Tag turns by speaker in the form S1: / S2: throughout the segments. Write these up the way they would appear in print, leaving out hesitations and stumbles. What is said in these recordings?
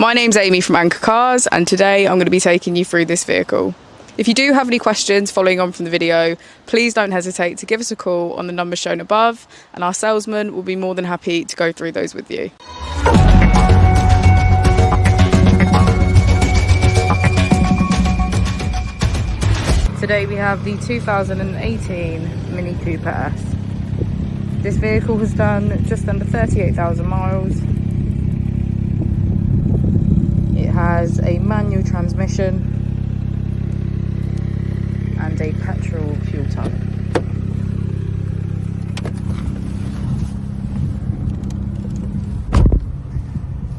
S1: My name's Amy from Anchor Cars, and today I'm going to be taking you through this vehicle. If you do have any questions following on from the video, please don't hesitate to give us a call on the number shown above, and our salesman will be more than happy to go through those with you. Today we have the 2018 Mini Cooper S. This vehicle has done just under 38,000 miles. It has a manual transmission and a petrol fuel tank.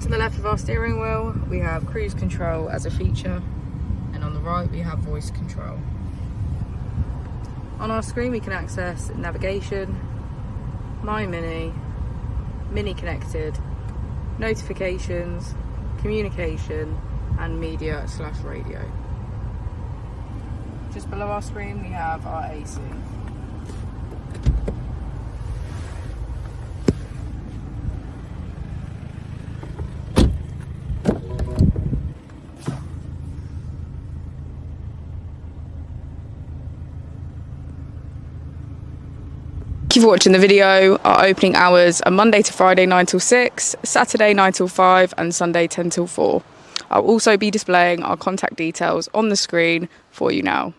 S1: To the left of our steering wheel we have cruise control as a feature, and on the right we have voice control. On our screen we can access navigation, My Mini, Mini Connected, notifications, communication and media/radio. Just below our screen we have our AC. Thank you for watching the video. Our opening hours are Monday to Friday 9 till 6, Saturday 9 till 5 and Sunday 10 till 4. I'll also be displaying our contact details on the screen for you now.